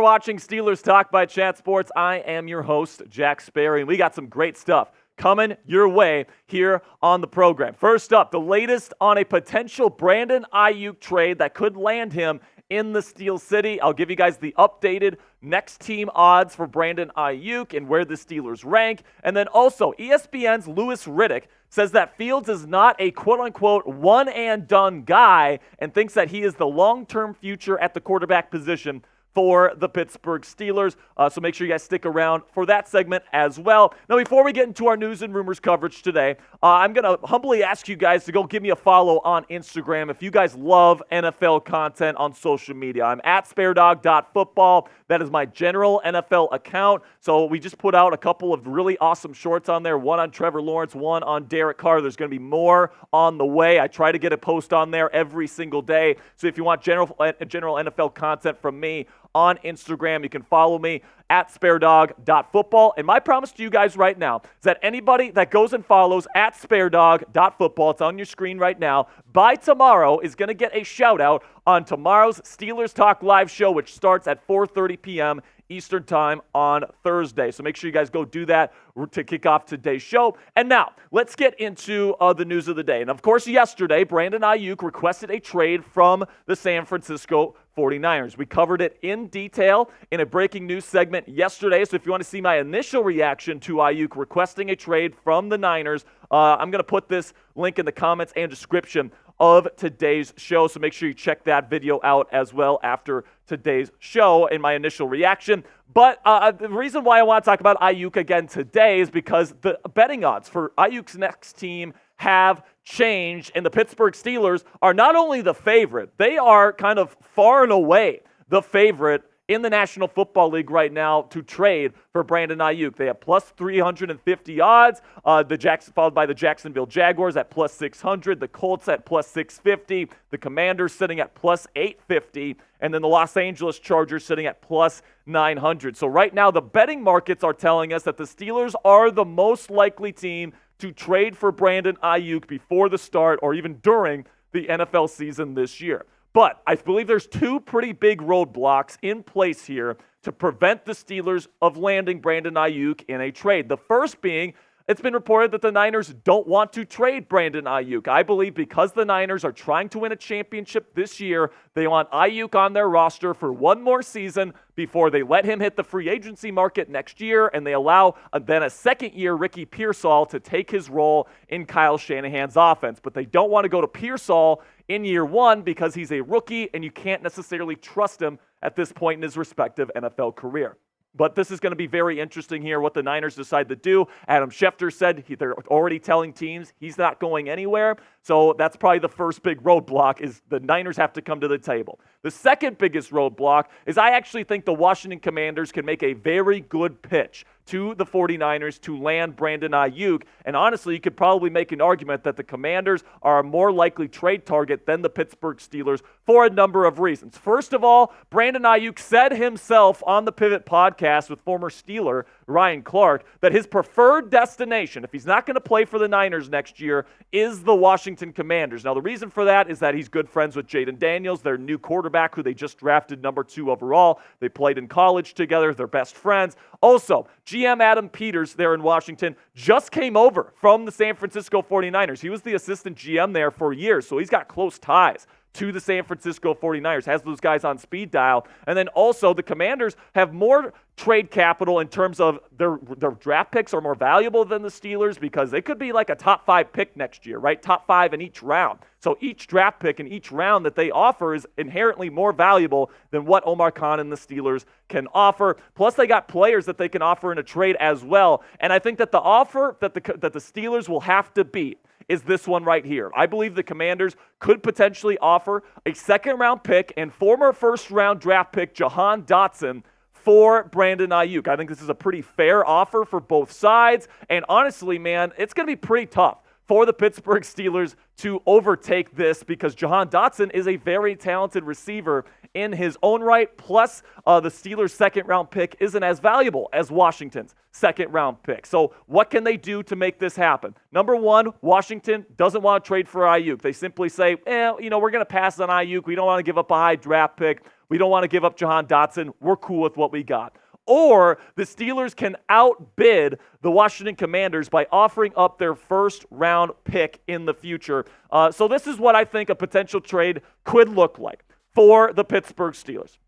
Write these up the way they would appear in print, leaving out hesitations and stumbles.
watching Steelers Talk by Chat Sports. I am your host, Jack Sperry, and we got some great stuff coming your way here on the program. First up, the latest on a potential Brandon Aiyuk trade that could land him in the Steel City. I'll give you guys the updated next team odds for Brandon Aiyuk and where the Steelers rank. And then also, ESPN's Riddick says that Fields is not a quote-unquote one-and-done guy and thinks that he is the long-term future at the quarterback position for the Pittsburgh Steelers. So make sure you guys stick around for that segment as well. Now, before we get into our news and rumors coverage today, I'm going to humbly ask you guys to go give me a follow on Instagram if you guys love NFL content on social media. I'm at sparedog.football. That is my general NFL account. So we just put out a couple of really awesome shorts on there, one on Trevor Lawrence, one on Derek Carr. There's going to be more on the way. I try to get a post on there every single day. So if you want general NFL content from me on Instagram, you can follow me at sparedog.football. And my promise to you guys right now is that anybody that goes and follows at sparedog.football, it's on your screen right now, by tomorrow is going to get a shout out on tomorrow's Steelers Talk live show, which starts at 4:30 p.m. Eastern time on Thursday. So make sure you guys go do that to kick off today's show. And now, let's get into the news of the day. And of course, yesterday, Brandon Aiyuk requested a trade from the San Francisco 49ers. We covered it in detail in a breaking news segment yesterday. So if you want to see my initial reaction to Aiyuk requesting a trade from the Niners, I'm going to put this link in the comments and description of today's show. So make sure you check that video out as well after today's show in my initial reaction. But the reason why I want to talk about Aiyuk again today is because the betting odds for Aiyuk's next team have changed, and the Pittsburgh Steelers are not only the favorite, they are kind of far and away the favorite in the National Football League right now to trade for Brandon Aiyuk. They have plus 350 odds, followed by the Jacksonville Jaguars at plus 600, the Colts at plus 650, the Commanders sitting at plus 850, and then the Los Angeles Chargers sitting at plus 900. So right now, the betting markets are telling us that the Steelers are the most likely team to trade for Brandon Aiyuk before the start or even during the NFL season this year. But I believe there's two pretty big roadblocks in place here to prevent the Steelers of landing Brandon Aiyuk in a trade. The first being, it's been reported that the Niners don't want to trade Brandon Aiyuk. I believe because the Niners are trying to win a championship this year, they want Aiyuk on their roster for one more season before they let him hit the free agency market next year, and they allow then a second-year Ricky Pearsall to take his role in Kyle Shanahan's offense. But they don't want to go to Pearsall in year one because he's a rookie, and you can't necessarily trust him at this point in his respective NFL career. But this is going to be very interesting here, what the Niners decide to do. Adam Schefter said they're already telling teams he's not going anywhere. So that's probably the first big roadblock is the Niners have to come to the table. The second biggest roadblock is I actually think the Washington Commanders can make a very good pitch to the 49ers to land Brandon Aiyuk. And honestly, you could probably make an argument that the Commanders are a more likely trade target than the Pittsburgh Steelers for a number of reasons. First of all, Brandon Aiyuk said himself on the Pivot podcast with former Steeler Ryan Clark that his preferred destination, if he's not going to play for the Niners next year, is the Washington Commanders. Now, the reason for that is that he's good friends with Jaden Daniels, their new quarterback who they just drafted number 2 overall. They played in college together. They're best friends. Also, GM Adam Peters there in Washington just came over from the San Francisco 49ers. He was the assistant GM there for years, so he's got close ties to the San Francisco 49ers, has those guys on speed dial. And then also the Commanders have more trade capital in terms of their draft picks are more valuable than the Steelers because they could be like a top 5 pick next year, right? Top 5 in each round. So each draft pick in each round that they offer is inherently more valuable than what Omar Khan and the Steelers can offer. Plus they got players that they can offer in a trade as well. And I think that the offer that the Steelers will have to beat is this one right here. I believe the Commanders could potentially offer a second-round pick and former first-round draft pick Jahan Dotson for Brandon Aiyuk. I think this is a pretty fair offer for both sides. And honestly, man, it's going to be pretty tough for the Pittsburgh Steelers to overtake this because Jahan Dotson is a very talented receiver in his own right. Plus, the Steelers' second-round pick isn't as valuable as Washington's second-round pick. So what can they do to make this happen? Number one, Washington doesn't want to trade for Aiyuk. They simply say, we're going to pass on Aiyuk. We don't want to give up a high draft pick. We don't want to give up Jahan Dotson. We're cool with what we got. Or the Steelers can outbid the Washington Commanders by offering up their first-round pick in the future. So this is what I think a potential trade could look like for the Pittsburgh Steelers.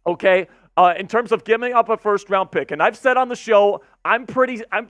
Okay, in terms of giving up a first-round pick, and I've said on the show, I'm pretty, I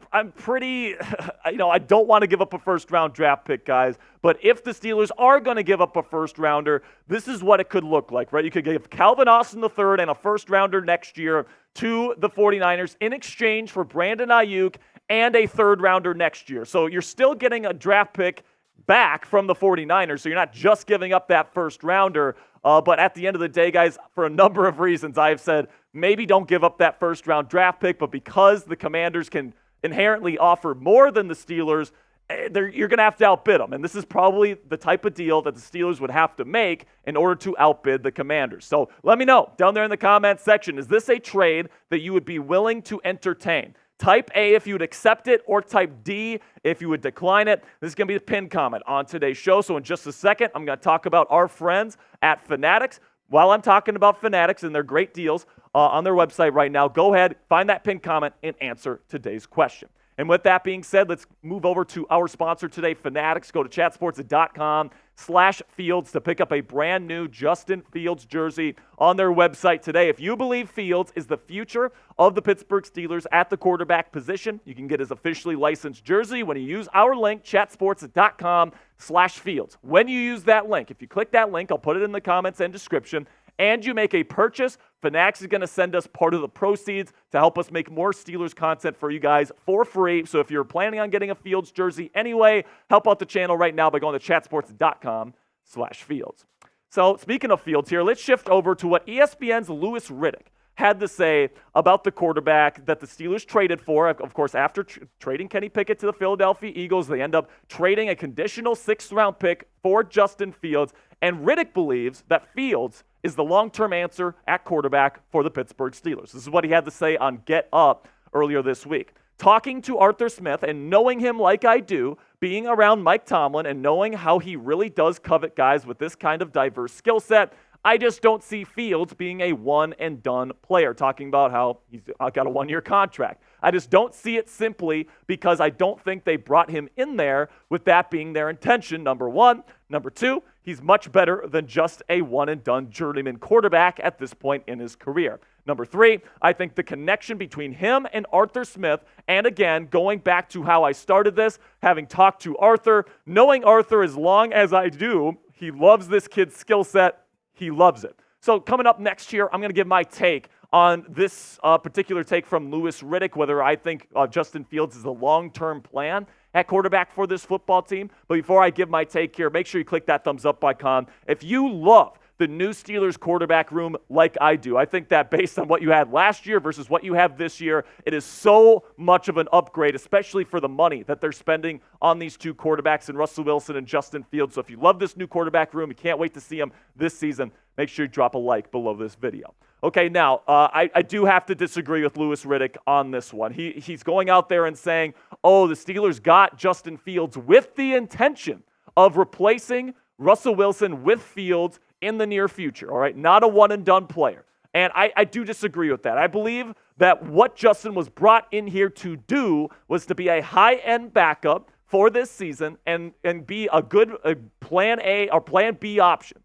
don't want to give up a first-round draft pick, guys. But if the Steelers are going to give up a first-rounder, this is what it could look like, right? You could give Calvin Austin III and a first-rounder next year to the 49ers in exchange for Brandon Aiyuk and a third-rounder next year. So you're still getting a draft pick back from the 49ers, so you're not just giving up that first-rounder. But at the end of the day, guys, for a number of reasons, I have said maybe don't give up that first-round draft pick, but because the Commanders can inherently offer more than the Steelers, you're going to have to outbid them. And this is probably the type of deal that the Steelers would have to make in order to outbid the Commanders. So let me know down there in the comments section, is this a trade that you would be willing to entertain? Type A if you would accept it, or type D if you would decline it. This is going to be the pinned comment on today's show. So in just a second, I'm going to talk about our friends at Fanatics. While I'm talking about Fanatics and their great deals on their website right now, go ahead, find that pinned comment, and answer today's question. And with that being said, let's move over to our sponsor today, Fanatics. Go to chatsports.com/Fields to pick up a brand new Justin Fields jersey on their website today. If you believe Fields is the future of the Pittsburgh Steelers at the quarterback position, you can get his officially licensed jersey when you use our link, chatsports.com/Fields. When you use that link, if you click that link, I'll put it in the comments and description, and you make a purchase, Fanatics is going to send us part of the proceeds to help us make more Steelers content for you guys for free. So if you're planning on getting a Fields jersey anyway, help out the channel right now by going to chatsports.com/Fields. So speaking of Fields here, let's shift over to what ESPN's Louis Riddick had to say about the quarterback that the Steelers traded for. Of course, after trading Kenny Pickett to the Philadelphia Eagles, they end up trading a conditional 6th-round pick for Justin Fields. And Riddick believes that Fields is the long-term answer at quarterback for the Pittsburgh Steelers. This is what he had to say on Get Up earlier this week. Talking to Arthur Smith and knowing him like I do, being around Mike Tomlin and knowing how he really does covet guys with this kind of diverse skill set, I just don't see Fields being a one-and-done player, talking about how he's got a 1-year contract. I just don't see it simply because I don't think they brought him in there with that being their intention, number one. Number two, he's much better than just a one-and-done journeyman quarterback at this point in his career. Number three, I think the connection between him and Arthur Smith, and again, going back to how I started this, having talked to Arthur, knowing Arthur as long as I do, he loves this kid's skill set. He loves it. So coming up next year, I'm going to give my take on this particular take from Louis Riddick, whether I think Justin Fields is the long-term plan at quarterback for this football team. But before I give my take here, make sure you click that thumbs up icon. If you love the new Steelers quarterback room like I do, I think that based on what you had last year versus what you have this year, it is so much of an upgrade, especially for the money that they're spending on these two quarterbacks in Russell Wilson and Justin Fields. So if you love this new quarterback room, you can't wait to see him this season, make sure you drop a like below this video. Okay, now, I do have to disagree with Louis Riddick on this one. He's going out there and saying, oh, the Steelers got Justin Fields with the intention of replacing Russell Wilson with Fields in the near future, all right? Not a one-and-done player. And I do disagree with that. I believe that what Justin was brought in here to do was to be a high-end backup for this season and be a good plan A or plan B option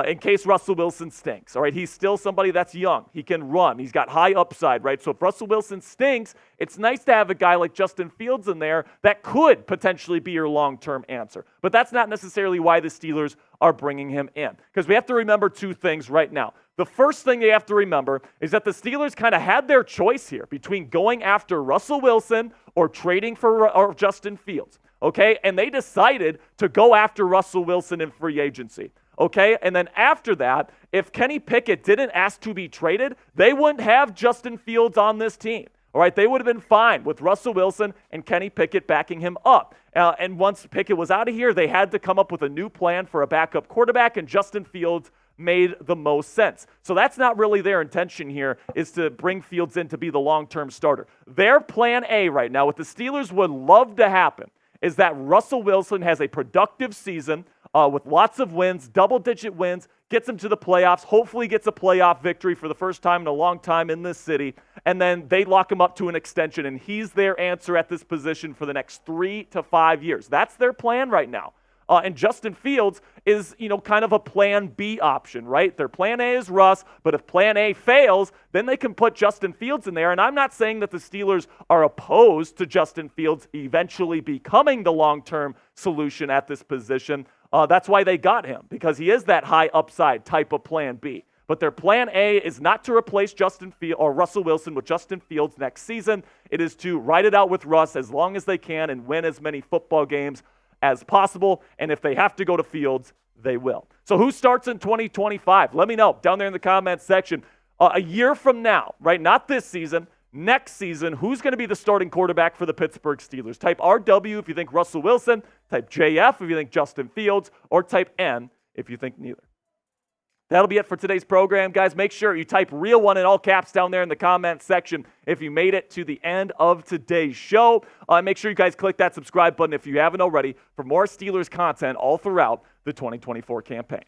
in case Russell Wilson stinks, all right? He's still somebody that's young. He can run. He's got high upside, right? So if Russell Wilson stinks, it's nice to have a guy like Justin Fields in there that could potentially be your long-term answer. But that's not necessarily why the Steelers are bringing him in, because we have to remember two things right now. The first thing you have to remember is that the Steelers kind of had their choice here between going after Russell Wilson or trading for Justin Fields, okay? And they decided to go after Russell Wilson in free agency. Okay, and then after that, if Kenny Pickett didn't ask to be traded, they wouldn't have Justin Fields on this team. All right, they would have been fine with Russell Wilson and Kenny Pickett backing him up. And once Pickett was out of here, they had to come up with a new plan for a backup quarterback, and Justin Fields made the most sense. So that's not really their intention here, is to bring Fields in to be the long-term starter. Their plan A right now, what the Steelers would love to happen, is that Russell Wilson has a productive season with lots of wins, double-digit wins, gets them to the playoffs, hopefully gets a playoff victory for the first time in a long time in this city, and then they lock him up to an extension, and he's their answer at this position for the next 3 to 5 years. That's their plan right now. And Justin Fields is, kind of a plan B option, right? Their plan A is Russ, but if plan A fails, then they can put Justin Fields in there. And I'm not saying that the Steelers are opposed to Justin Fields eventually becoming the long-term solution at this position. That's why they got him, because he is that high upside type of plan B. But their plan A is not to replace Justin Fields or Russell Wilson with Justin Fields next season. It is to ride it out with Russ as long as they can and win as many football games as possible, and if they have to go to Fields, they will. So who starts in 2025? Let me know down there in the comments section. A year from now, right? Not this season, next season, who's going to be the starting quarterback for the Pittsburgh Steelers? Type RW if you think Russell Wilson, type JF if you think Justin Fields, or type N if you think neither. That'll be it for today's program, guys. Make sure you type real one in all caps down there in the comments section if you made it to the end of today's show. Make sure you guys click that subscribe button if you haven't already for more Steelers content all throughout the 2024 campaign.